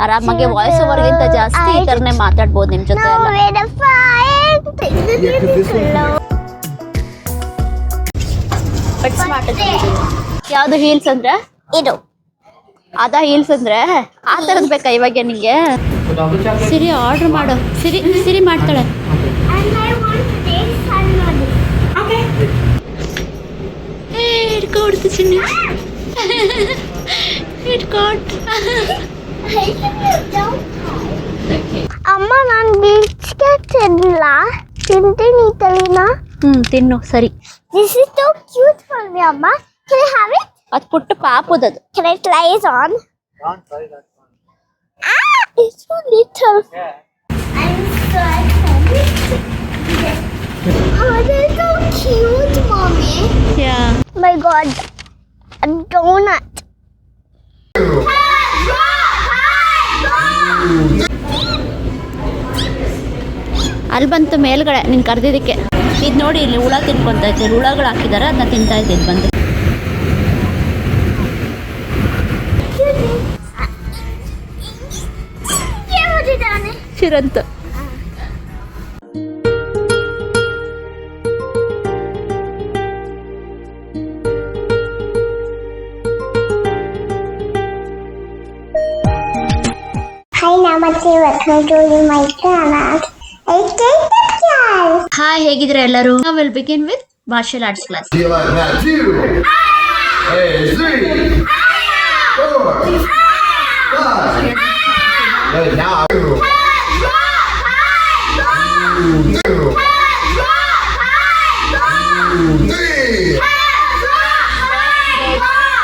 ಆರಾಮಾಗಿ ವಾಯ್ಸ್ ಓವರ್ಗಿಂತ ಜಾಸ್ತಿ ಈ ಥರನೇ ಮಾತಾಡ್ಬೋದು ನಿಮ್ಮ ಜೊತೆ ಎಲ್ಲ. ಯಾವುದು ಹೀಲ್ಸ್ ಅಂದ್ರೆ ಇದು ಹೀಲ್ಸ್ ಅಂದ್ರೆ ಆ ಥರದ್ದು ಬೇಕಾ ಇವಾಗ ನಿಂಗೆ? ಸಿರಿ ಆರ್ಡರ್ ಮಾಡು. ಸಿರಿ ಮಾಡ್ತಾಳೆ. ಇಟ್ಕೊಡ್ತು ಚಿನ್ನ. ಅಮ್ಮ ನಾನು ಬಿಸ್ಕೆಟ್ ತಿಂತೀನಿ ತಲೆನಾ. ತಿನ್ನು ಸರಿ. This is so cute for me, Amma. Can I have it? ಅದು ಪುಟ್ಟ ಪಾಪುದದು. Can I try it on? Don't try that one. Ah, it's so little. Yeah. I'm so excited. Oh, they're so cute, Mommy. Yeah. My God, a donut. ಅಲ್ಲಿ ಬಂತು ಮೇಲ್ಗಡೆ ನೀನು ಕರೆದಿದ್ದಕ್ಕೆ. ಇದು ನೋಡಿ ಇಲ್ಲಿ ಹುಳ ತಿನ್ಕೊಂತ ಇತ್ತು. ಹುಳಗಳು ಹಾಕಿದ್ದಾರೆ, ಅದನ್ನ ತಿಂತಾ ಇದ್ದಿದ್ದು ಬಂದು. ಚಿರಂತು Hi, Namaste. Welcome to my channel. Hi, ಹೇಗಿದ್ರೆ ಎಲ್ಲರೂ? Now we'll begin with martial arts class. Do you like that too? Hey, 3, 4, 5. Hey, now. 2, 3,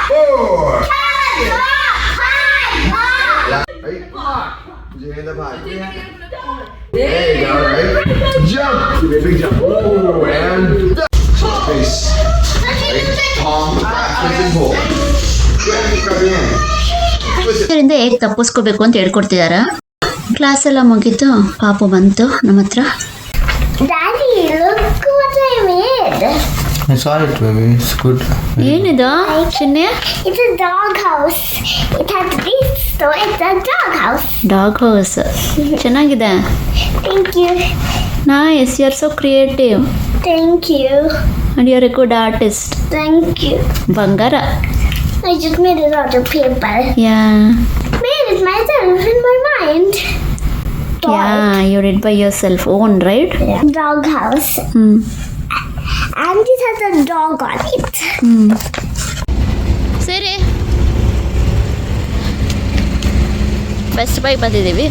4. Hey, put your hand up high. There you go, right? Jump! Give me a big jump. Oh, and face. Palm, facing pull. Good, grab your hand. ಇದರಿಂದ ಹೇಗೆ ತಪ್ಪಿಸ್ಕೋಬೇಕು ಅಂತ ಹೇಳ್ಕೊಡ್ತಿದಾರ. Class ಎಲ್ಲ ಮುಗೀತು, ಪಾಪು ಬಂತು ನಮ್ಮ ಹತ್ರ. Daddy, look what I made. I saw it, baby. It's good. ಏನಿದು ಚಿನ್ನೆ? It's a dog house. It has this, so it's a dog house. Dog house ಚೆನ್ನಾಗಿದೆ. Thank you. Nice, you are so creative Thank you. And you are a good artist. Thank you. ಬಂಗಾರ. I just made it out of paper. Yeah Made it myself in my mind. Yeah you did by yourself own, right? Dog house. And it has a dog on it. ಸರಿ, best by ಬಂದಿದ್ದೀವಿ.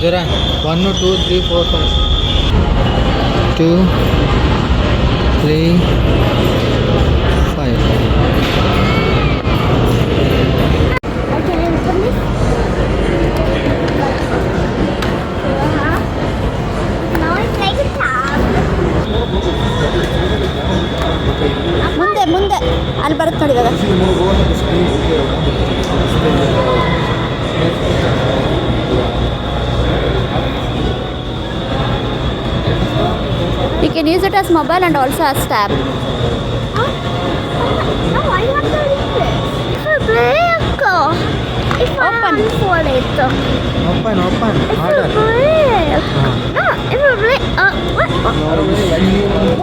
There are 1, 2, 3, 4, 5. 2, 3, 5. Okay, let's put this. Now it's like a tag. ಮುಂದೆ ಅಲ್ಲಿ ಬರುತ್ತೆ ನೋಡಿ ಇವಾಗ. You can use it as mobile and also as tab. No, I want to leave it. It's a brick. It's Open. for it. Open. It's a Harder. brick. No, it's a brick.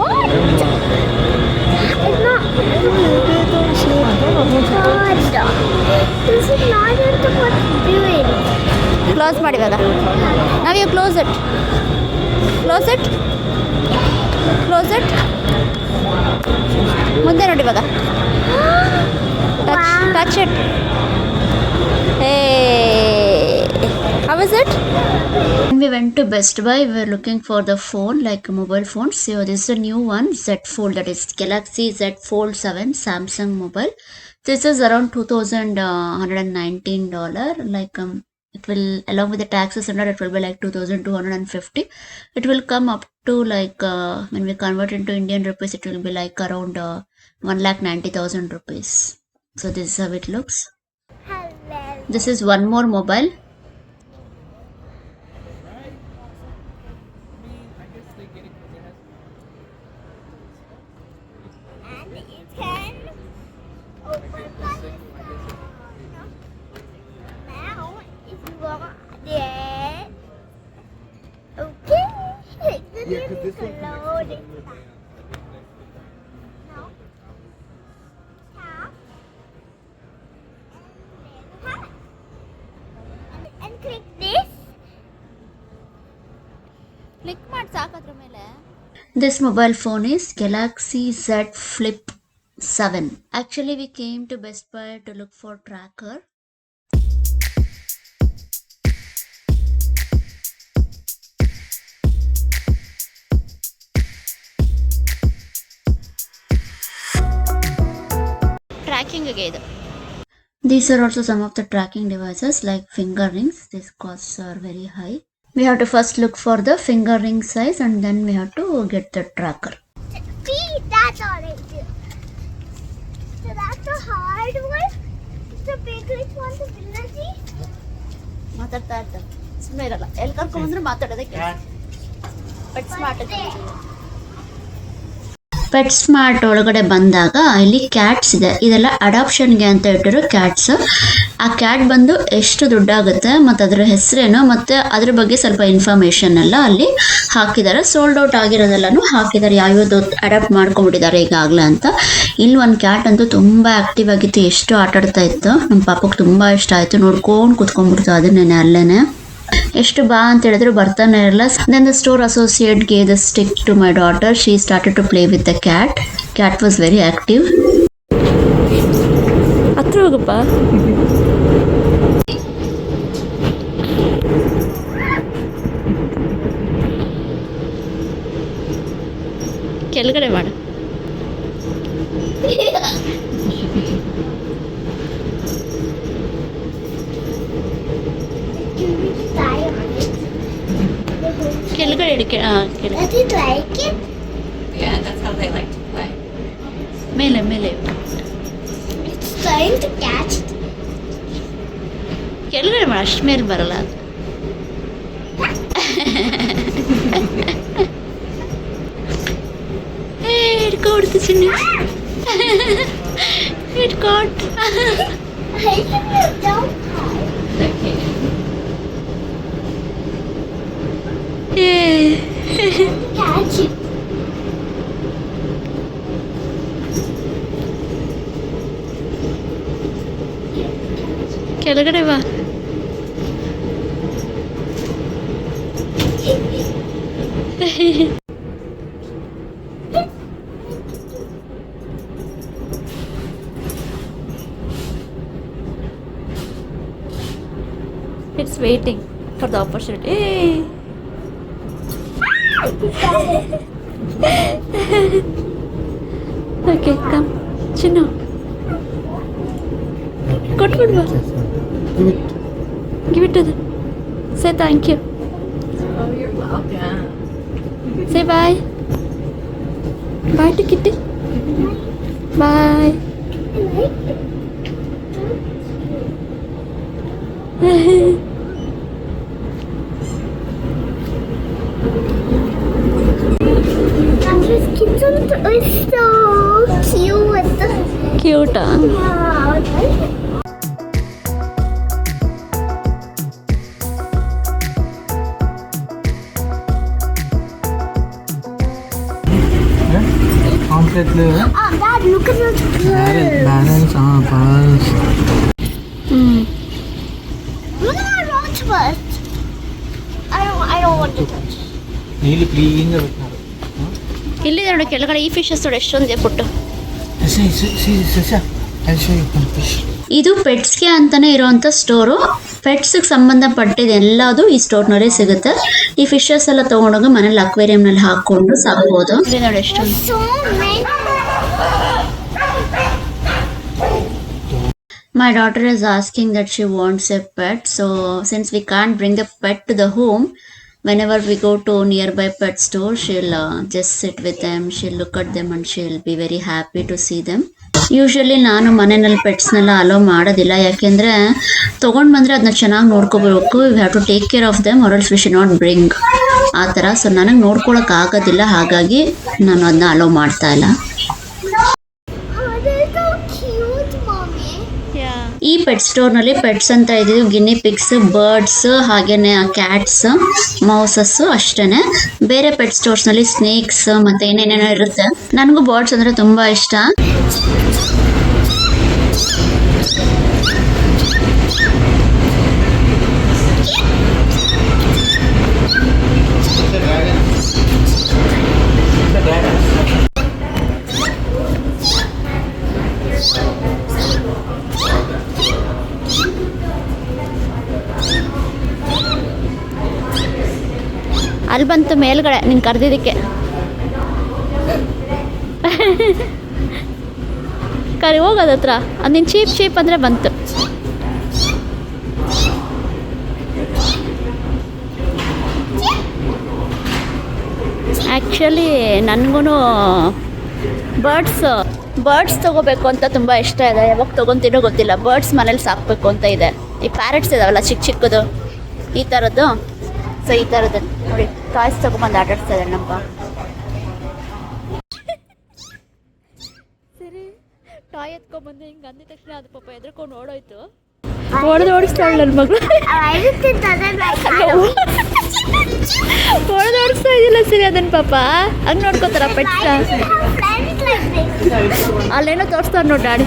What? What? It's not. God. This is not into what it's doing. Close ಮಾಡಿ ಇವಾಗ. ನಾವು you close it. ಮುಂದೆ ನೋಡಿ ಇವಾಗ. Touch it. Hey, how is it? When we went to Best Buy, we were looking for the phone, like mobile phones. So this is a new one, Z Fold, that is Galaxy Z Fold 7 Samsung mobile. This is around $2,119. Like it will, along with the taxes and all, it will be like 2,250. It will come up to like when we convert into Indian rupees, it will be like around 1,90,000 rupees. So this is how it looks. Hello. This is one more mobile. And it can open by itself. Yeah, because this one Loading. No. Tap. And then tap. And click this. Click ಮಾಡಿ ಸಾಕದ್ರ ಮೇಲೆ. This mobile phone is Galaxy Z Flip 7. Actually, we came to Best Buy to look for tracker. Tracking again. These are also some of the tracking devices like finger rings. These costs are very high. We have to first look for the finger ring size and then we have to get the tracker. See, that's all I do. So that's the hard one. The biggest one, the villagy. ಮಾತಾಡ್ತಾ ಇರ್ತಾರೆ ಸುಮ್ಮನೆ ಇರಲ್ಲ ಎಲ್ಲಿ ಕರ್ಕೊಂಡ್ಬಂದ್ರೆ ಮಾತಾಡೋದಕ್ಕೆ pet smart pet smart ಒಳಗಡೆ ಬಂದಾಗ ಇಲ್ಲಿ cats ಇದೆ ಇದೆಲ್ಲ ಅಡಾಪ್ಷನ್ಗೆ ಅಂತ ಇಟ್ಟಿರೋ ಕ್ಯಾಟ್ಸ್ ಆ ಕ್ಯಾಟ್ ಬಂದು ಎಷ್ಟು ದುಡ್ಡಾಗುತ್ತೆ ಮತ್ತು ಅದರ ಹೆಸರೇನು ಮತ್ತು ಅದ್ರ ಬಗ್ಗೆ ಸ್ವಲ್ಪ ಇನ್ಫಾರ್ಮೇಷನ್ ಎಲ್ಲ ಅಲ್ಲಿ ಹಾಕಿದ್ದಾರೆ ಸೋಲ್ಡ್ ಔಟ್ ಆಗಿರೋದೆಲ್ಲನೂ ಹಾಕಿದ್ದಾರೆ ಯಾವ್ಯಾವುದು ಅಡಾಪ್ಟ್ ಮಾಡ್ಕೊಂಡ್ಬಿಟ್ಟಿದ್ದಾರೆ ಈಗಾಗಲೇ ಅಂತ ಇಲ್ಲಿ ಒಂದು ಕ್ಯಾಟ್ ಅಂತೂ ತುಂಬ ಆ್ಯಕ್ಟಿವ್ ಆಗಿತ್ತು ಎಷ್ಟು ಆಟ ಆಡ್ತಾ ಇತ್ತು ನಮ್ಮ ಪಾಪಕ್ಕೆ ತುಂಬ ಇಷ್ಟ ಆಯಿತು ನೋಡ್ಕೊಂಡು ಕೂತ್ಕೊಂಡ್ಬಿಡ್ತು ಅದನ್ನೇನೆ ಅಲ್ಲೇನೆ ಎಷ್ಟು ಬಾ ಅಂತ ಹೇಳಿದ್ರು ಬರ್ತಾನೆ ಇರಲ್ಲ then the store associate gave the stick to my daughter she started to play with the cat was very active ಹತ್ರ ಹೋಗಪ್ಪ ಕೆಳಗಡೆ ಮಾಡು ಕೆಳಗಡೆ ಇಡಕ್ಕೆ Does it like it? Yeah, that's how they like to play. ಮೇಲೆ ಮೇಲೆ It's trying to catch it. ಕೆಳಗಡೆ ಮಾಡು ಅಷ್ಟು ಮೇಲೆ ಬರಲ್ಲ ಅದು ಹಿಡ್ಕೊಡ್ತು ಚಿನ್ನ ಹಿಡ್ಕೊಟ್ I think you don't catch it. ಕೆಳಗಡೆ ಬಾ It's waiting for the opportunity. Hey. Okay, come. Chinnu. Kotbidva. Give it to them. Say thank you. Oh, you're welcome. Say bye. Bye to Kitty. Bye. And this kitten is so cute. Cute, huh? Wow. పాంప్లెట్లు Oh, Dad, look at this girl. Balance pass Look at my roach first. I don't want to touch. నీళ్ళు క్లీన్గా పెట్టినారు ಇಲ್ಲಿ ನೋಡಿ ಕೆಳಗಡೆ ಈ fishes ನೋಡಿ ಎಷ್ಟೊಂದಿದೆ ಪುಟ್ಟು ಇದು ಪೆಟ್ಸ್ಗೆ ಅಂತಾನೆ ಇರುವಂತ ಸ್ಟೋರು ಪೆಟ್ಸ್ಗೆ ಸಂಬಂಧಪಟ್ಟಿದೆ ಎಲ್ಲದು ಈ ಸ್ಟೋರ್ನಲ್ಲಿ ಸಿಗುತ್ತೆ ಈ ಫಿಶಸ್ ಎಲ್ಲ ತಗೊಂಡೋಗಿ ಮನೇಲಿ ಅಕ್ವೇರಿಯಂ ನಲ್ಲಿ ಹಾಕೊಂಡು ಸಾಕಬಹುದು ನೋಡಿ ಎಷ್ಟೊಂದು So many. My daughter is asking that she wants a pet. So since we can't bring the pet to the home, whenever we go to nearby pet store, she'll just sit with them. She'll look at them and she'll be very happy to see them. Usually ನಾನು ಮನೆಯಲ್ಲಿ ಪೆಟ್ಸ್ನೆಲ್ಲ hello ಮಾಡೋದಿಲ್ಲ ಯಾಕೆಂದರೆ ತೊಗೊಂಡು ಬಂದರೆ ಅದನ್ನ ಚೆನ್ನಾಗಿ ನೋಡ್ಕೋಬೇಕು we have to take care of them or else we should not bring ಆ ಥರ ಸೊ ನನಗೆ ನೋಡ್ಕೊಳಕ್ಕೆ ಆಗೋದಿಲ್ಲ ಹಾಗಾಗಿ ನಾನು ಅದನ್ನ ಅಲೋ ಮಾಡ್ತಾ ಇಲ್ಲ Oh, they're so cute, Mommy. ಈ ಪೆಟ್ ಸ್ಟೋರ್ನಲ್ಲಿ ಪೆಟ್ಸ್ ಅಂತ ಇದ್ದಿದ್ದು ಗಿನಿ ಪಿಗ್ಸ್, ಬರ್ಡ್ಸ್, ಹಾಗೇನೆ ಕ್ಯಾಟ್ಸ್, ಮೌಸಸ್ ಅಷ್ಟೇನೆ. ಬೇರೆ ಪೆಟ್ ಸ್ಟೋರ್ಸ್ನಲ್ಲಿ ಸ್ನೇಕ್ಸ್ ಮತ್ತೆ ಏನೇನೇನೋ ಇರುತ್ತೆ. ನನಗೂ ಬರ್ಡ್ಸ್ ಅಂದ್ರೆ ತುಂಬಾ ಇಷ್ಟ. ಅಲ್ಲಿ ಬಂತು ಮೇಲ್ಗಡೆ ನೀನು ಕರೆದಿದ್ದಕ್ಕೆ. ಹೋಗೋದ ಹತ್ರ ಅದು ನೀನು ಚೀಪ್ ಅಂದರೆ ಬಂತು. ಆ್ಯಕ್ಚುಲಿ ನನಗೂ ಬರ್ಡ್ಸ್ ತೊಗೋಬೇಕು ಅಂತ ತುಂಬ ಇಷ್ಟ ಇದೆ. ಯಾವಾಗ ತೊಗೊತೀನೋ ಗೊತ್ತಿಲ್ಲ. ಬರ್ಡ್ಸ್ ಮನೇಲಿ ಸಾಕಬೇಕು ಅಂತ ಇದೆ. ಈ ಪ್ಯಾರೆಟ್ಸ್ ಇದಾವಲ್ಲ ಚಿಕ್ಕದು ಈ ಥರದ್ದು. ಸೊ ಈ ಥರದ್ದು ನೋಡಿ ಟಾಯ್ಸ್ ತೊಗೊಂಬಂದು ಆಟಾಡ್ತಾ ಇದ್ದಾರೆ ನಮ್ಮ. ಸರಿ ಟಾಯ್ ಎತ್ಕೊಂಡ್ಬಂದು ಹಿಂಗೆ ಅಂದಿದ ತಕ್ಷಣ ಅದು ಪಾಪ ಎದ್ರಕೊಂಡು ಓಡೋಯ್ತು. ಓಡಿಸ್ತಾಳೆ ನನ್ನ ಮಗಳು. ಓಡಿಸ್ತಾ ಇದ್ದಿಲ್ಲ ಸರಿ ಅದನ್ನ ಪಾಪ ಹಂಗೆ ನೋಡ್ಕೋತಾರ ಪೆಟ್ಟ. ಅಲ್ಲೇನೋ ತೋರಿಸ್ತಾರೆ ನೋಡಿ ಡ್ಯಾಡಿ.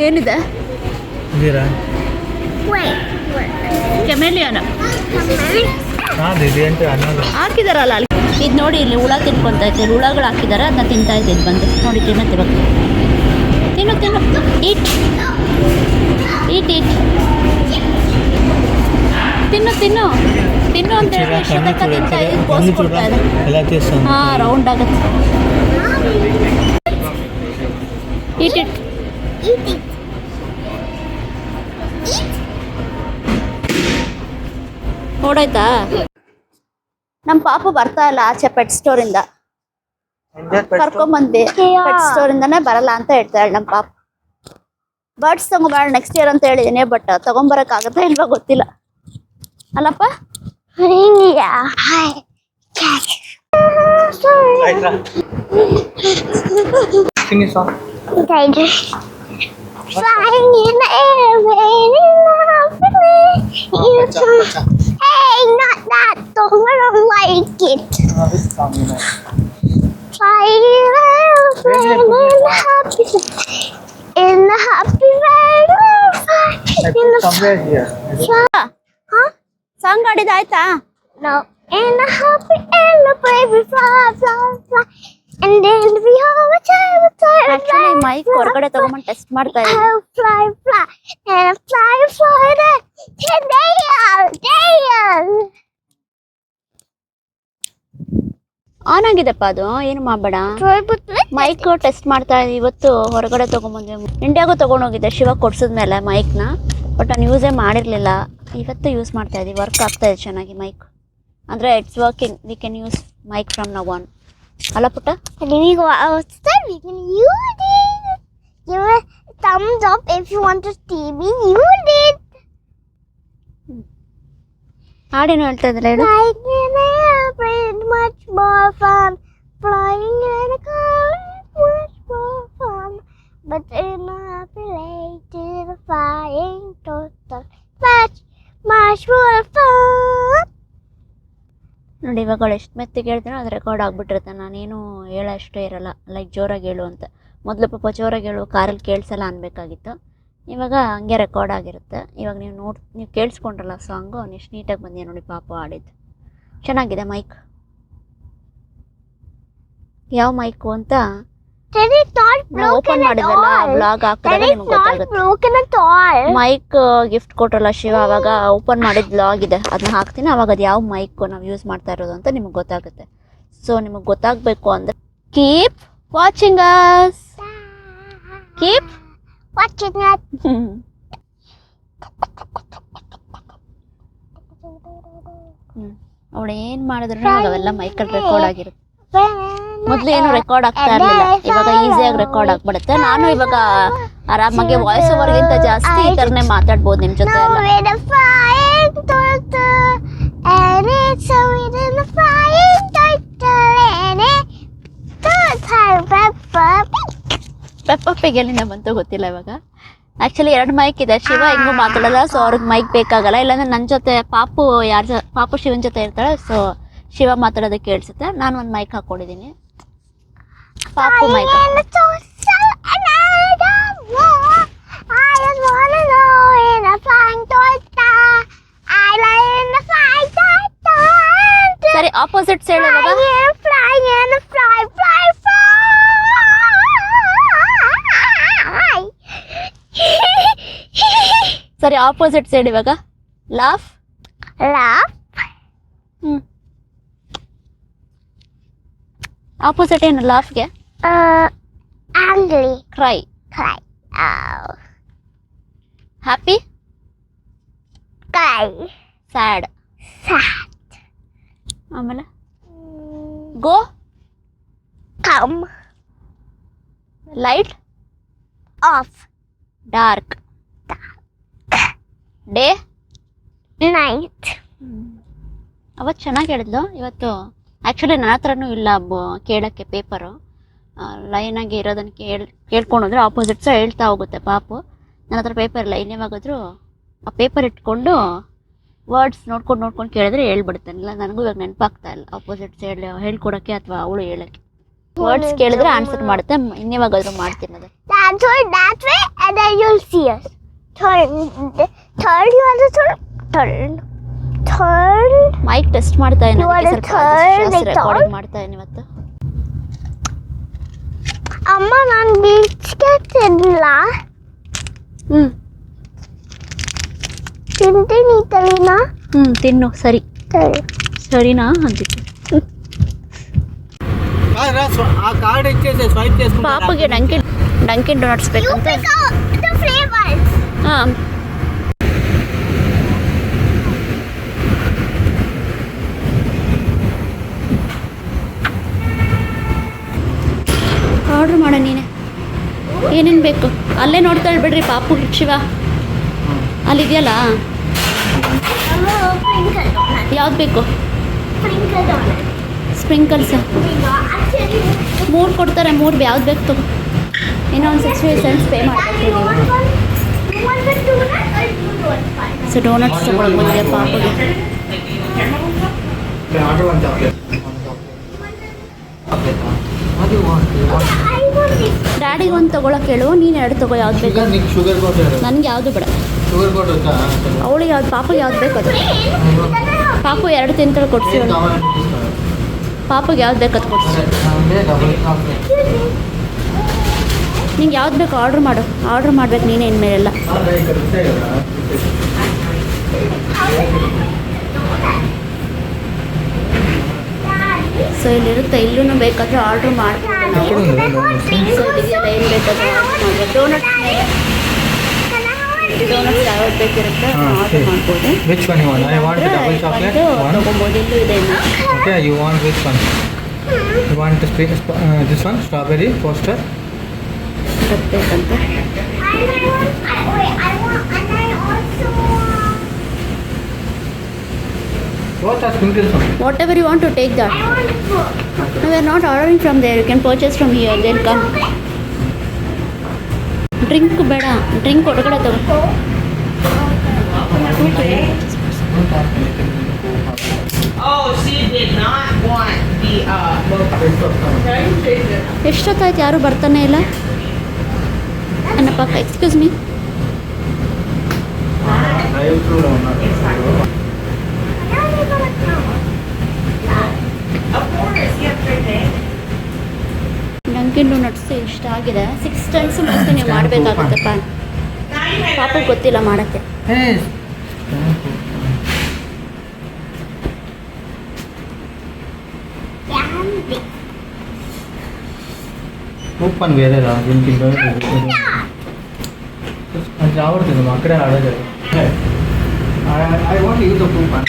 ಏನಿದೆ? ಕೆಮೆಲಿಯನ್ ಹಾಕಿದಾರಲ್ಲ ಅಲ್ಲಿ. ಇದು ನೋಡಿ ಇಲ್ಲಿ ಹುಳ ತಿನ್ಕೊಂತ ಇತ್ತು. ಹುಳಗಳು ಹಾಕಿದ್ದಾರೆ ಅದನ್ನ ತಿಂತಾ ಇದ್ದಿದ್ದು ಬಂದು ನೋಡಿ. ತಿನ್ನತ್ತಿವಾಗ ತಿನ್ನು ಈಟ್ ತಿನ್ನು ಅಂತ ಹೇಳಿ ಇಷ್ಟೊತ್ತಕ್ಕ ತಿಂತಾ ಇದ್ದು ಪೋಸ್ ಕೊಡ್ತಾ ಇದೆ. ಹಾಂ ರೌಂಡ್ ಆಗುತ್ತೆ. ಈಟ್ ನೋಡಾಯ್ತಾ? ನಮ್ಮ ಪಾಪು ಬರ್ತಾ ಇಲ್ಲ ಆಚೆ ಪೆಟ್ ಸ್ಟೋರಿಂದ. ಕರ್ಕೊಂಬಂದ್ವಿ. ಪೆಟ್ ಸ್ಟೋರಿಂದಾನೇ ಬರಲ್ಲ ಅಂತ ಹೇಳ್ತಾಳೆ ನಮ್ಮ ಪಾಪ. ಬರ್ಡ್ಸ್ ತಗೊಂಬಾಳ ನೆಕ್ಸ್ಟ್ ಇಯರ್ ಅಂತ ಹೇಳಿದೀನಿ. ಬಟ್ ತಗೊಂಬರಕ್ ಆಗತ್ತಾ ಇಲ್ವಾ ಗೊತ್ತಿಲ್ಲ ಅಲ್ಲಪ್ಪ. Flying in the air, raining happily. Hey, not that song. I don't like it. Flying in the air, in the happy song ಆಡಿದ ಆಯ್ತಾ? No. In the happy and the baby fly. And then we all actually mic ಹೊರಗಡೆ ತಗೊಂಬಂದು test ಮಾಡ್ತಾ ಇದ್ದೀನಿ. fly and fly on ಆಗಿದೆಪ್ಪ ಅದು. ಏನು ಮಾಡಬೇಡ. ಮೈಕ್ ಟೆಸ್ಟ್ ಮಾಡ್ತಾ ಇದ್ದೀವಿ. ಇವತ್ತು ಹೊರಗಡೆ ತೊಗೊಂಬಂದ್ವಿ. ಇಂಡಿಯಾಗೂ ತೊಗೊಂಡೋಗಿದ್ದೆ ಶಿವ ಕೊಡ್ಸಿದ್ಮೇಲೆ ಮೈಕ್ನ. ಬಟ್ ನಾನು ಯೂಸೇ ಮಾಡಿರಲಿಲ್ಲ. ಇವತ್ತು ಯೂಸ್ ಮಾಡ್ತಾ ಇದ್ದೀವಿ. ವರ್ಕ್ ಆಗ್ತಾ ಇದೆ ಚೆನ್ನಾಗಿ ಮೈಕ್. ಅಂದರೆ it's working. We can use mic from now on. ಅಲ್ಲ ಪುಟ್ಟ? And if we go outside, we can use it. Give a thumbs up if you want to see me use it. ಹಾಡೇನು ಹೇಳ್ತಾ ಇದ್ರೆ ಹೇಳು. Flying in the airplane, much more fun. Flying in a car, much more fun. But in a happy late in the flying total, much more fun. ನೋಡಿ ಇವಾಗ ಅವಳು ಎಷ್ಟು ಮೆತ್ತಿಗೆ ಹೇಳ್ತೀನೋ ಅದು record ಆಗಿಬಿಟ್ಟಿರುತ್ತೆ. ನಾನೇನು ಹೇಳೋಷ್ಟೇ ಇರಲ್ಲ. ಲೈಕ್ ಜೋರಾಗಿ ಹೇಳು ಅಂತ. ಮೊದಲು ಪಾಪ ಜೋರಾಗಿ ಹೇಳು ಕಾರಲ್ಲಿ ಕೇಳಿಸಲ್ಲ ಅನ್ಬೇಕಾಗಿತ್ತು. ಇವಾಗ ಹಂಗೆ ರೆಕಾರ್ಡ್ ಆಗಿರುತ್ತೆ. ಇವಾಗ ನೀವು ಕೇಳಿಸ್ಕೊಂಡ್ರಲ್ಲ ಸಾಂಗು ಎಷ್ಟು ನೀಟಾಗಿ ಬಂದಿದೆ ನೋಡಿ ಪಾಪ ಆಡಿದ್ದು. ಚೆನ್ನಾಗಿದೆ ಮೈಕ್. ಯಾವ ಮೈಕು ಅಂತ ಓಪನ್ ಮಾಡಿದ್ರಲ್ಲ ಬ್ಲಾಗ್ ಹಾಕಿದಾಗ ನಿಮ್ಗೆ ಗೊತ್ತಾಗುತ್ತೆ. ಮೈಕ್ ಗಿಫ್ಟ್ ಕೊಟ್ರಲ್ಲ ಶಿವ, ಅವಾಗ ಓಪನ್ ಮಾಡಿದ ಬ್ಲಾಗ್ ಇದೆ, ಅದನ್ನ ಹಾಕ್ತೀನಿ. ಅವಾಗ ಅದು ಯಾವ ಮೈಕ್ ನಾವು ಯೂಸ್ ಮಾಡ್ತಾ ಇರೋದು ಅಂತ ನಿಮ್ಗೆ ಗೊತ್ತಾಗುತ್ತೆ. ಸೊ ನಿಮಗೆ ಗೊತ್ತಾಗಬೇಕು ಅಂದರೆ keep watching us. Keep watching us. ಅವಳು ಏನು ಮಾಡಿದ್ರು ಅವೆಲ್ಲ ಮೈಕಲ್ಲಿ ರೆಕಾರ್ಡ್ ಆಗಿರುತ್ತೆ. ಮೊದಲು ಏನು ರೆಕಾರ್ಡ್ ಆಗ್ತಾ ಇರಲಿಲ್ಲ, ಇವಾಗ ಈಸಿಯಾಗಿ ರೆಕಾರ್ಡ್ ಆಗ್ಬಿಡುತ್ತೆ. ನಾನು ಇವಾಗ ಆರಾಮಾಗಿ ವಾಯ್ಸ್ ಓವರ್ಗಿಂತ ಜಾಸ್ತಿ ಈ ಥರನೇ ಮಾತಾಡ್ಬೋದು ನಿಮ್ಮ ಜೊತೆ ಎಲ್ಲ. ಪೆಪ್ಪಪ್ಪಿಗೆ ಎಲ್ಲಿಂದ ಬಂತು ಗೊತ್ತಿಲ್ಲ ಇವಾಗ. ಆ್ಯಕ್ಚುಲಿ 2 ಮೈಕ್ ಇದೆ, ಶಿವ ಹೆಂಗೂ ಮಾತಾಡಲ್ಲ, ಸೊ ಅವ್ರಿಗೆ ಮೈಕ್ ಬೇಕಾಗಲ್ಲ. ಇಲ್ಲಾಂದ್ರೆ ನನ್ನ ಜೊತೆ ಪಾಪು ಶಿವನ್ ಜೊತೆ ಇರ್ತಾಳೆ, ಸೊ ಶಿವ ಮಾತಾಡೋದಕ್ಕೆ ಕೇಳಿಸುತ್ತೆ. ನಾನು ಒಂದು ಮೈಕ್ ಹಾಕ್ಕೊಂಡಿದ್ದೀನಿ, ಪಾಪು ಮೈಕ್. ಸರಿ, ಆಪೋಸಿಟ್ ಸೈಡ್ ಇವಾಗ. ಸರಿ, ಆಪೋಸಿಟ್ ಸೈಡ್ ಇವಾಗ. ಲಾಫ್. ಆಪೋಸಿಟ್ ಏನು ಲಾಫ್ಗೆ? Angry. Cry. Oh. Happy. Cry. Sad. Sad. ಆಮೇಲೆ go. Come. Light. Off. Dark. Day. Night. ಅವತ್ತು ಚೆನ್ನಾಗಿ ಹೇಳಿದ್ಲು. ಇವತ್ತು ಆ್ಯಕ್ಚುಲಿ ನನ್ನ ಹತ್ರನೂ ಇಲ್ಲ ಕೇಳೋಕ್ಕೆ ಪೇಪರು. ಲೈನಾಗಿ ಇರೋದನ್ನು ಕೇಳ್ಕೊಂಡೋದ್ರೆ ಆಪೋಸಿಟ್ ಸಹ ಹೇಳ್ತಾ ಹೋಗುತ್ತೆ ಪಾಪು. ನನ್ನ ಹತ್ರ ಪೇಪರ್ ಇಲ್ಲ, ಇನ್ನೇವಾಗಾದರೂ ಆ ಪೇಪರ್ ಇಟ್ಕೊಂಡು ವರ್ಡ್ಸ್ ನೋಡ್ಕೊಂಡು ಕೇಳಿದ್ರೆ ಹೇಳ್ಬಿಡ್ತಾನೆ. ಇಲ್ಲ ನನಗೂ ಇವಾಗ ನೆನಪಾಗ್ತಾ ಇಲ್ಲ ಆಪೋಸಿಟ್ ಸೈಡ್ ಹೇಳ್ಕೊಡೋಕ್ಕೆ ಅಥವಾ ಅವಳು ಹೇಳೋಕ್ಕೆ. ವರ್ಡ್ಸ್ ಕೇಳಿದ್ರೆ ಆನ್ಸರ್ ಮಾಡುತ್ತೆ, ಇನ್ನೇವಾಗಾದರೂ ಮಾಡ್ತೀನಿ ಅದು. That way, and then you'll see us. Turn. You want to turn. Mic test ಮಾಡ್ತಾ ಇದ್ದೀನಿ, You ಅದಕ್ಕೆ wanna ಸ್ವಲ್ಪ turn it ರೆಕಾರ್ಡಿಂಗ್ on? ಮಾಡ್ತಾ ಇದ್ದೀನಿ ಇವತ್ತು. ಅಮ್ಮ, ನಾನು ಬೀಚ್ಗೆ ತಿನ್ನಲ್ಲ. ತಿಂತೀನಿ ತಲೆನಾ. ತಿನ್ನು. ಸರಿ ಸರಿ. ಸರಿನಾ ಅಂತಿತ್ತು. ఆ కార్డ్ ఇచ్చేసి స్వైప్ చేసుకుంటే ಪಾಪುಗೆ ಡಂಕಿನ್ ಡೋನಟ್ಸ್ ಬೇಕಂತ. The flavors. ಹಾಂ, ಆರ್ಡ್ರ್ ಮಾಡ ನೀನೆ. ಏನೇನು ಬೇಕು ಅಲ್ಲೇ ನೋಡ್ತಾಳೆ ಬಿಡ್ರಿ ಪಾಪು. Shiva ಅಲ್ಲಿದೆಯಲ್ಲ, Sprinkle donut. ಯಾವ್ದು ಬೇಕು? Sprinkle donut. ಸ್ಪ್ರಿಂಕಲ್ಸ್ Actually, 3 ಕೊಡ್ತಾರೆ, 3 ಯಾವ್ದು ಬೇಕು ತಗೋ. ಇನ್ನೊಂದು 60 cents ಪೇ ಮಾಡಬೇಕು you want ನೀವು. one? You want the donut or you don't want? So doughnuts ತಗೊಳಕ್ ಬಂದಿದೆ ಪಾಪುಗೆ. ఆర్డర్ వన్ చాక్లెట్ అది వాంట్ I want this. ಡ್ಯಾಡಿಗೆ ಒಂದು ತಗೊಳಕ್ಕೆ ಹೇಳು, ನೀನು 2 ತಗೋ. ಯಾವ್ದು ಬೇಕು? షుగర్ నీకు షుగర్ కోట్ ನನಗೆ ಯಾವುದು ಬೇಡ. షుగర్ కోట్ వచ్చా ಅವಳಿಗೆ ಯಾವ್ದು, ಪಾಪುಗೆ ಯಾವ್ದು ಬೇಕು ಅದು. Plain. ಪಾಪು 2 ತಿಂತಾಳೆ, ಕೊಡ್ಸಿ ಅವಳು. కావాలని తీసుకోవాలి ಪಾಪುಗೆ ಯಾವ್ದು ಬೇಕು ಅದು ಕೊಡ್ಸಿ. అంటే డబుల్ చాక్లెట్ ನಿಂಗೆ ಯಾವ್ದು ಬೇಕು ಆರ್ಡ್ರ್ ಮಾಡು. ಆರ್ಡ್ರ್ ಮಾಡ್ಬೇಕು ನೀನೇ ಇನ್ಮೇಲೆಲ್ಲ. ఇక్కడ ఉంటాయి కదా ಸೊ ಇಲ್ಲಿರುತ್ತೆ, ಇಲ್ಲೂ ಬೇಕಾದ್ರೆ ಆರ್ಡ್ರ್ ಮಾಡ್ಬೋದು ನಾವು. ఇక్కడ ఉంది ಸೊ ಇದೆಯಲ್ಲ, ಏನು ಬೇಕಾದ್ರೆ ಆರ್ಡ್ರ್ ಮಾಡ್ಬೋದು. ಡೋನಟ್ಸ್ ಯಾವ್ದು ಬೇಕಿರುತ್ತೆ ಆರ್ಡ್ರ್ ಮಾಡ್ಬೋದು. which one you want I want double chocolate one ತೊಗೊಬೋದು. ಇಲ್ಲೂ ಇದೆ ಇನ್ನು. okay you want which one you want this one strawberry poster ಬೇಕಂತ. both are sprinkles one whatever you want to take that. No, we are not ordering from there. You can purchase from here. They'll come. Drink ಬೇಡ, drink ಹೊರಗಡೆ ತಗೋ. Oh, she did not want the ಎಷ್ಟೊತ್ತಾಯ್ತು ಯಾರೂ ಬರ್ತಾನೆ ಇಲ್ಲ. ನನ್ನ ಪಕ್ಕ excuse me. drive through లో ఉన్నారు of course yesterday. ಡಂಕಿನ್ ಡೋನಟ್ಸ್ ಇಷ್ಟ ಆಗಿದೆ. 6 ಟೈಮ್ಸ್ ಮೋಸ್ಟ್ಲಿ ನೀವು ಮಾಡಬೇಕಾಗುತ್ತಪ್ಪ. ಪಾಪು ಗೊತ್ತಿಲ್ಲ ಮಾಡೋಕ್ಕೆ. hey కూపన్ వేరేరా దీనికి అది రావట్లేదు నువ్వు అక్కడే ఆడలేదు I want use the coupon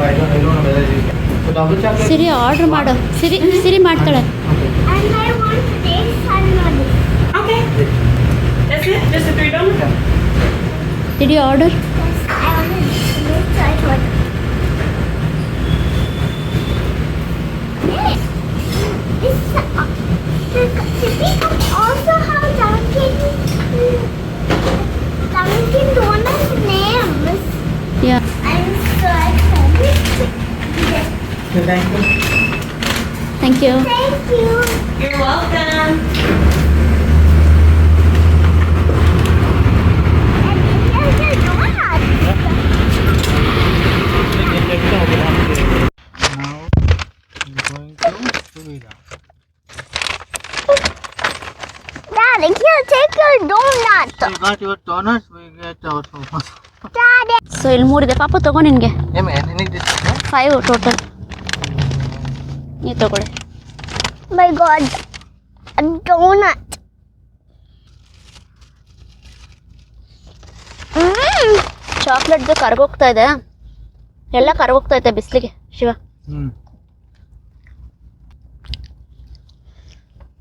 I don't know whether so double chocolate Siri order ಮಾಡು. ಸಿರಿ ಮಾಡ್ತಾಳೆ. And I want this and not this. Okay. That's it? Just the 3 donuts? Did you order? Yes, I want this. I want this. This also have thank you. Thank you. You're welcome. And here's your donut. Daddy, here, take your donut. You got your donuts, we get our momos. Daddy. So ಇಲ್ಲಿ 3 ಇದೆ ಪಾಪು, ತಗೋ ನಿನಗೆ. ನಿನಗೆ 5 total. ನೀ ತಗೊಳ್ಳಿ. My God, a donut. ಚಾಕ್ಲೇಟ್ದು ಕರ್ಗೋಗ್ತಾ ಇದೆ, ಎಲ್ಲ ಕರ್ಗೋಗ್ತಾ ಇದೆ ಬಿಸಿಲಿಗೆ. ಶಿವ,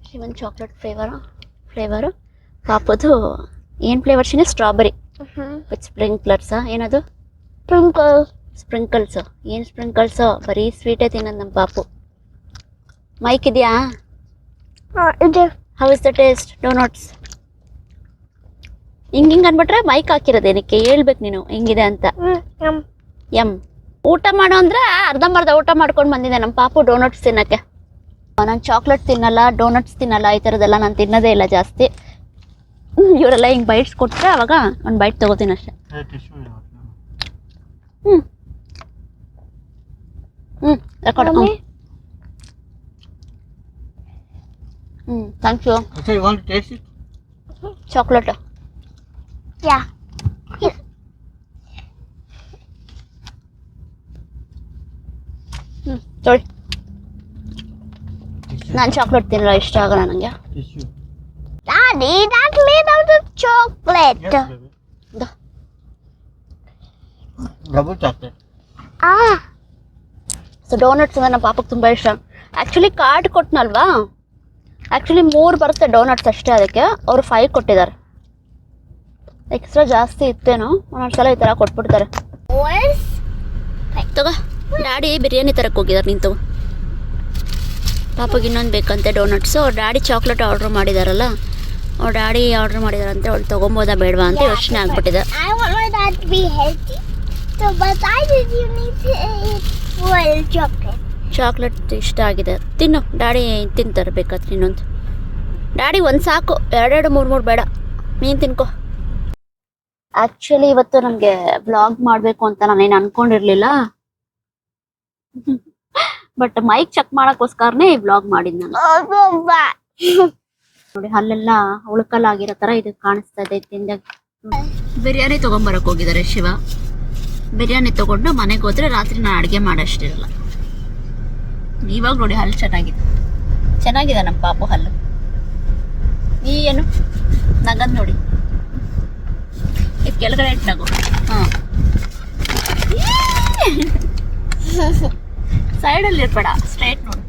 ಶಿವನ್ ಚಾಕ್ಲೇಟ್ ಫ್ಲೇವರು. ಪಾಪದು ಏನು ಫ್ಲೇವರ್ ಶಿನ? ಸ್ಟ್ರಾಬೆರಿ ವಿತ್ ಸ್ಪ್ರಿಂಕ್ಲರ್ಸಾ? ಏನದು? ಸ್ಪ್ರಿಂಕಲ್ಸು. ಏನು ಸ್ಪ್ರಿಂಕಲ್ಸು? ಬರೀ ಸ್ವೀಟೇ ತಿನ್ನೋದು ನಮ್ಮ ಪಾಪು. ಮೈಕ್ ಇದೆಯಾ? How is the taste doughnuts? ಹಿಂಗೆ ಅನ್ಬಿಟ್ರೆ ಮೈಕ್ ಹಾಕಿರೋದೇನಕ್ಕೆ? ಹೇಳ್ಬೇಕು ನೀನು ಹಿಂಗಿದೆ ಅಂತ. ಎಮ್ ಊಟ ಮಾಡೋ ಅಂದ್ರೆ ಅರ್ಧಂಬರ್ಧ ಊಟ ಮಾಡ್ಕೊಂಡು ಬಂದಿದೆ ನಮ್ಮ ಪಾಪು ಡೋನಟ್ಸ್ ತಿನ್ನಕ್ಕೆ. ನಾನು ಚಾಕ್ಲೇಟ್ ತಿನ್ನಲ್ಲ, ಡೋನಟ್ಸ್ ತಿನ್ನಲ್ಲ, ಈ ಥರದ್ದೆಲ್ಲ ನಾನು ತಿನ್ನೋದೇ ಇಲ್ಲ ಜಾಸ್ತಿ. ಇವರೆಲ್ಲ ಹಿಂಗೆ ಬೈಟ್ಸ್ ಕೊಟ್ಟರೆ ಅವಾಗ ಒಂದು ಬೈಟ್ ತೊಗೋತೀನಿ ಅಷ್ಟೇ. Record. Thank you. You want to taste it? Chocolate. Yeah. ತೊಳಿ. ನಾನು ಚಾಕ್ಲೇಟ್ ತಿನ್ನಲ್ಲ, ಇಷ್ಟ ಆಗಲ್ಲ ನನಗೆ. Tissue. Daddy, that's made out of chocolate. Yes, baby. Double chocolate. Ah. So doughnuts ಅಂದರೆ ನಮ್ಮ ಪಾಪಕ್ಕೆ ತುಂಬ ಇಷ್ಟ. ಆ್ಯಕ್ಚುಲಿ ಕಾರ್ಡ್ ಕೊಟ್ಟನಲ್ವಾ, ಆ್ಯಕ್ಚುಲಿ 3 ಬರುತ್ತೆ ಡೋನಟ್ಸ್ ಅಷ್ಟೇ, ಅದಕ್ಕೆ ಅವರು 5 ಕೊಟ್ಟಿದ್ದಾರೆ. ಎಕ್ಸ್ಟ್ರಾ ಜಾಸ್ತಿ ಇತ್ತೇನೋ, ಒಂದೊಂದ್ಸಲ ಈ ಥರ ಕೊಟ್ಬಿಡ್ತಾರೆ. ತಗೋ, ಡ್ಯಾಡಿ ಬಿರಿಯಾನಿ ತರಕ್ಕೆ ಹೋಗಿದ್ದಾರೆ, ನೀನು ತಗೋ. ಪಾಪಗೆ ಇನ್ನೊಂದು ಬೇಕಂತೆ ಡೋನಟ್ಸು. ಅವ್ರ ಡ್ಯಾಡಿ ಚಾಕ್ಲೇಟ್ ಆರ್ಡ್ರ್ ಮಾಡಿದಾರಲ್ಲ, ಅವ್ರ ಡ್ಯಾಡಿ ಆರ್ಡ್ರ್ ಮಾಡಿದಾರಂತೆ, ಅವ್ಳು ತೊಗೊಬೋದಾ ಬೇಡವಾ ಅಂತ ಯೋಚನೆ ಆಗ್ಬಿಟ್ಟಿದೆ. I want my dad to be healthy. So, but I did you need to eat full chocolate. Chocolate ಇಷ್ಟ ಆಗಿದೆ, ತಿನ್ನು. ಡ್ಯಾಡಿ ತಿಂತಾರೆ ಬೇಕಾದ್ರೆ ಇನ್ನೊಂದು. ಡ್ಯಾಡಿ ಒಂದು ಸಾಕು, 2 3 ಬೇಡ. ನೀನು ತಿನ್ಕೊ. ಆ್ಯಕ್ಚುಲಿ ಇವತ್ತು ನನಗೆ ವ್ಲಾಗ್ ಮಾಡಬೇಕು ಅಂತ ನಾನೇನು ಅನ್ಕೊಂಡಿರ್ಲಿಲ್ಲ, ಬಟ್ ಮೈಕ್ ಚೆಕ್ ಮಾಡೋಕ್ಕೋಸ್ಕರನೇ ಈ ವ್ಲಾಗ್ ಮಾಡಿದ್ದು ನಾನು. ನೋಡಿ, ಅಲ್ಲೆಲ್ಲ ಉಳ್ಕಲ್ಲಾಗಿರೋ ಥರ ಇದು ಕಾಣಿಸ್ತಾ ಇದೆ ತಿಂದಾಗ. ಬಿರಿಯಾನಿ ತೊಗೊಂಬರಕ್ಕೆ ಹೋಗಿದ್ದಾರೆ ಶಿವ. ಬಿರಿಯಾನಿ ತೊಗೊಂಡು ಮನೆಗೆ ಹೋದ್ರೆ ರಾತ್ರಿ ನಾನು ಅಡುಗೆ ಮಾಡೋಷ್ಟಿರಲ್ಲ. ಇವಾಗ ನೋಡಿ ಹಲ್ಲು ಚೆನ್ನಾಗಿದೆ ನಮ್ಮ ಪಾಪು ಹಲ್ಲು. ಈ ಏನು ನಗದ್ ನೋಡಿ, ಇದು ಕೆಳಗಡೆ ಇಟ್ಟು ನಗು. ಹಾಂ, ಸೈಡಲ್ಲಿ ಇರ್ಬೇಡ, ಸ್ಟ್ರೈಟ್ ನೋಡು.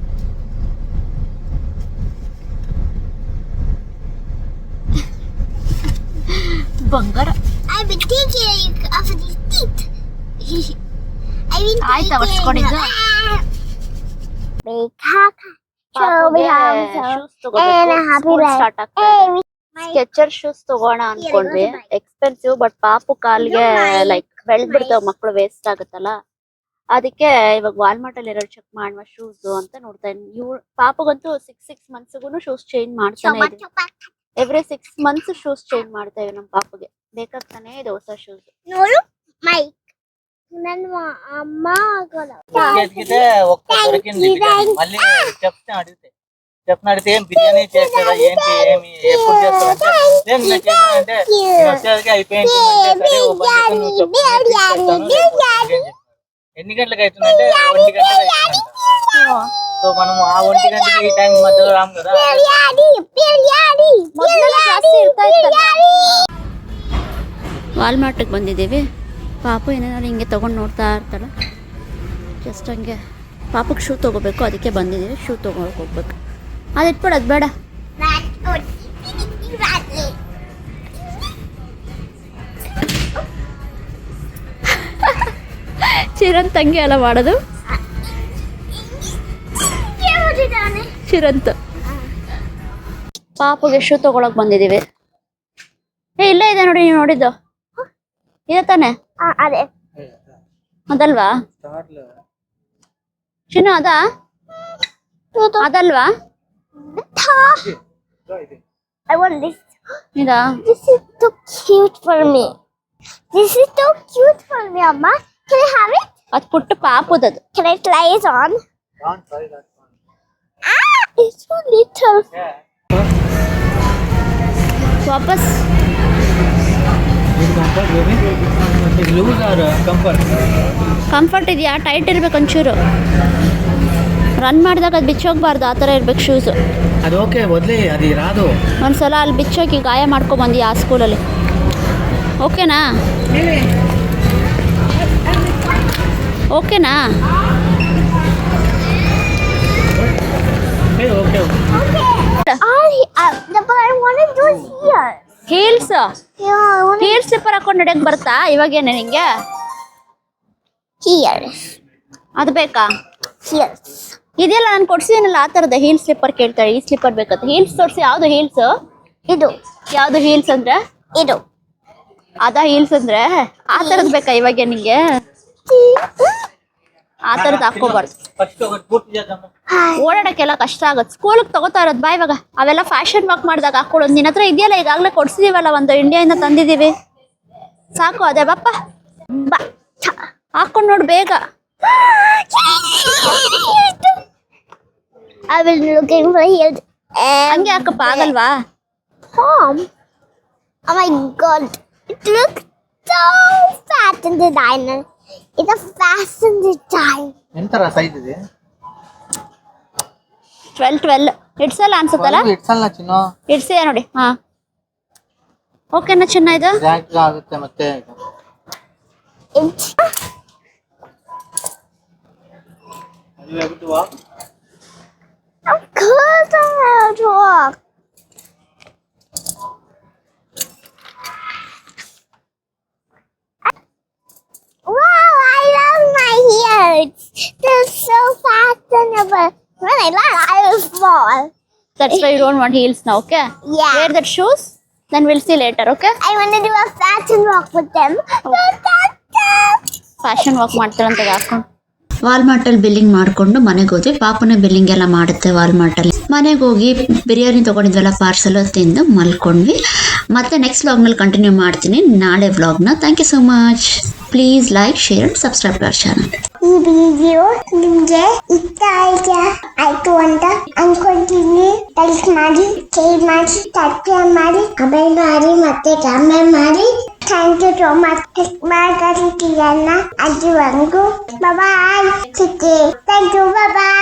ಬಂಗಾರ. I've been taking off of these teeth. ಆಯ್ತಾ ಒಡ್ಸ್ಕೊಂಡಿದ್ದು? ಸ್ಕೆಚರ್ ಶೂಸ್ ತಗೋಣ ಅನ್ಕೊಂಡ್ವಿ, ಎಕ್ಸ್ಪೆನ್ಸಿವ್, ಬಟ್ ಪಾಪು ಕಾಲ್ಗೆ ಲೈಕ್ ಬೆಳ್ದ್ಬಿಡ್ತಾವ ಮಕ್ಳು, ವೇಸ್ಟ್ ಆಗುತ್ತಲ್ಲ. ಅದಕ್ಕೆ ಇವಾಗ ವಾಲ್ಮಾರ್ಟ್ ಅಲ್ಲಿ 2 ಚೆಕ್ ಮಾಡುವ ಶೂಸ್ ಅಂತ ನೋಡ್ತಾ ಇದ್ದೀನಿ. ಪಾಪಗಂತೂ 6 ಮಂತ್ಸ್ಗೂ ಶೂಸ್ ಚೇಂಜ್ ಮಾಡ್ತಾನೆ ಇದೆ. ಎವ್ರಿ 6 ಮಂತ್ಸ್ ಶೂಸ್ ಚೇಂಜ್ ಮಾಡ್ತಾ ಇವೆ ನಮ್ಮ ಪಾಪಗೆ. ಬೇಕಾಗ್ತಾನೆ ಇದೆ ಹೊಸ ಶೂಸ್. ನೋಡು ಮೈಕ್, ನನ್ನ అమ్మ ఎదిగితే ఒక్క దొరికింది బిర్యానీ. మళ్ళీ చెప్తున్నా అడిగితే ఏం బిర్యానీ చేస్తారా ఏంటి, ఏమి ఎప్పుడు చేస్తారంటే నేను చేస్తానంటే నేను వచ్చేసరికి అయిపోయింది. సరే ఓ బండి నువ్వు చెప్పు, ఎన్ని గంటలకు అవుతుందంటే 1 గంటలకు అవుతుందంట. సో మనం ఆ 1 గంటకి ఈ టైం మధ్యలో రాము కదా. ವಾಲ್ಮಾರ್ಟಿಗೆ ಬಂದಿದ್ದೀವಿ. ಪಾಪು ಏನೇನಾದ್ರು ಹಿಂಗೆ ತೊಗೊಂಡು ನೋಡ್ತಾ ಇರ್ತಾಳೆ. ಜಸ್ಟ್ ಹಂಗೆ ಪಾಪಕ್ಕೆ ಶೂ ತೊಗೋಬೇಕು, ಅದಕ್ಕೆ ಬಂದಿದ್ದೀವಿ. ಶೂ ತೊಗೊಳಕ್ಕೆ ಹೋಗ್ಬೇಕು. ಅದು ಇಟ್ಬಿಡು, ಅದು ಬೇಡ. ಚಿರಂತ್ ತಂಗಿ ಎಲ್ಲ ಮಾಡೋದು. ಚಿರಂತ್ ಪಾಪುಗೆ ಶೂ ತೊಗೊಳಕ್ ಬಂದಿದ್ದೀವಿ. ಇಲ್ಲೇ ಇದೆ ನೋಡಿ, ನೀವು ನೋಡಿದ್ದು ಇದೆ ತಾನೆ? ಅದೇ ಅದಲ್ವಾ? ಚಿನ್ನು ಅದಾ ಅದಲ್ವಾ I want this. ಇದಾ This is too cute for me. This is too cute for me, Amma. Can I have it? ಅದು ಪುಟ್ಟ ಪಾಪದದು. Can I try it on? Don't try that one. Ah, it's so little. Yeah. ವಾಪಸ್ Is comfort, baby? Is loose or comfort? Comfort ಇದೆಯಾ? Tight ಇರ್ಬೇಕು ಒಂಚೂರು. Run ಮಾಡಿದಾಗ ಅದು ಬಿಚ್ಚೋಗ್ಬಾರ್ದು, ಆ ಥರ ಇರ್ಬೇಕು ಶೂಸು. ಅದು ಓಕೆ ವದ್ಲಿ ಅದು ರಾದು. ಒಂದ್ಸಲ ಅಲ್ಲಿ ಬಿಚ್ಚೋಗಿ ಗಾಯ ಮಾಡ್ಕೊಂಬಂದು ಆ ಸ್ಕೂಲಲ್ಲಿ. ಓಕೆನಾ? ಓಕೆನಾ? Hey, okay. But I want to do it here. Heels Yeah, I want heel slipper ಹಾಕೊಂಡು ನಡೆಯಕ್ಕೆ ಬರ್ತಾ ಇವಾಗೇನೆ ನಿಂಗೆ? here. ಅದು ಬೇಕಾ? Here. ಇದೆಲ್ಲ ನಾನು ಕೊಡ್ಸಿದ್ದೀನಲ್ಲ ಆ ಥರದ ಹೀಲ್ ಸ್ಲಿಪ್ಪರ್ ಕೇಳ್ತಾಳೆ. ಈ ಸ್ಲಿಪ್ಪರ್ ಬೇಕಂತ. ಹೀಲ್ಸ್ ತೋರಿಸಿ. ಯಾವುದು ಹೀಲ್ಸ್? Idu. ಯಾವುದು ಹೀಲ್ಸ್ ಅಂದ್ರೆ? Idu. ಅದ ಹೀಲ್ಸ್ ಅಂದ್ರೆ ಆ ಥರದ್ದು ಬೇಕಾ ಇವಾಗ ನಿಂಗೆ? ಆ ಥರದ್ದು ಹಾಕೋಬಾರ್ದು. ಫಸ್ಟ್ ಹೋಗಿ ಪೂರ್ತಿ ಜಾತಮ್ಮ. ಓಡಾಡಕ್ಕೆಲ್ಲ ಕಷ್ಟ ಆಗುತ್ತೆ. ಸ್ಕೂಲಿಗೆ ತಗೋತಾ ಇರೋದು ಬಾ ಇವಾಗ. ಅವೆಲ್ಲ ಫ್ಯಾಷನ್ ವಾಕ್ ಮಾಡಿದಾಗ ಹಾಕೊಳ್ಳೋದು. ನಿನ್ನ ಹತ್ರ ಇದೆಯಲ್ಲ, ಈಗಾಗಲೇ ಕೊಡ್ಸಿದೀವಲ್ಲ, ಒಂದು ಇಂಡಿಯಾದಿಂದ ತಂದಿದ್ದೀವಿ. ಸಾಕು ಅದೇ ಬಪ್ಪ. ಬಾ ಹಾಕೊಂಡು ನೋಡು ಬೇಗ. I will looking for heels. ಹಂಗೆ ಹಾಕಪ್ಪ, ಆಗಲ್ವಾ? Mom. Oh my god. It looks so fat in the diner. It's a fast in the diner. ಎಂತರ ಸೈಜ್ ಇದೆ? 12 ಇಡ್ಸಲ್ಲ ಅನ್ಸುತ್ತಲ್ಲ? ಇಟ್ಸಲ್ಲ ಚಿನ್ನು. ಇಡ್ಸಿದೆ ನೋಡಿ. ಹಾ ಓಕೆನಾ ಚಿನ್ನ? ಇದು ಜಾಕ್ ಆಗುತ್ತೆ ಮತ್ತೆ. It's Are you able to walk? of course I'm able to walk. Wow, I love my ears. They're so fashionable. When I run, I will fall. That's why you don't want heels now. Okay, Yeah. Where that shoes, then will see later. Okay, I want to do a fashion walk with them. Fashion walk ಮಾಡ್ತಾರಂತ ಹಾಕೊಂಡು. ವಾಲ್ಮಾರ್ಟಲ್ಲಿ billing ಮಾಡಿಕೊಂಡು ಮನೆಗೆ ಹೋದ್ವಿ. ಪಾಪನೇ billing ಎಲ್ಲ ಮಾಡುತ್ತೆ ವಾಲ್ಮಾರ್ಟಲ್ಲಿ. ಮನೆಗೆ ಹೋಗಿ biryani ತೊಗೊಂಡಿದ್ವಲ್ಲ parcel ತಿಂದು ಮಲ್ಕೊಂಡ್ವಿ. ಮತ್ತೆ ನೆಕ್ಸ್ಟ್ ವ್ಲಾಗ್ನಲ್ಲಿ ಕಂಟಿನ್ಯೂ ಮಾಡ್ತೀನಿ ನಾಳೆ ವ್ಲಾಗ್ನ. Thank you so much. Please like, share and subscribe to our channel. ಈ ವಿಡಿಯೋ ನಿಮಗೆ ಇಷ್ಟ ಆಯ್ತಾ? ಆಯ್ತು ಅಂತ ಅನ್ಕೊಂತೀನಿ. ಲೈಕ್ ಮಾಡಿ, ಶೇರ್ ಮಾಡಿ, ಸಬ್ಸ್ಕ್ರೈಬ್ ಮಾಡಿ, ಕಮೆಂಟ್ ಮಾಡಿ, ಮತ್ತೆ ಕಮೆಂಟ್ ಮಾಡಿ. ಥ್ಯಾಂಕ್ ಯು ಸೋ ಮಚ್ ಮಾತಾಡ್ತಿರಲ್ಲ. ಅದುವರೆಗೂ ಬಾಯ್. Thank you, bye.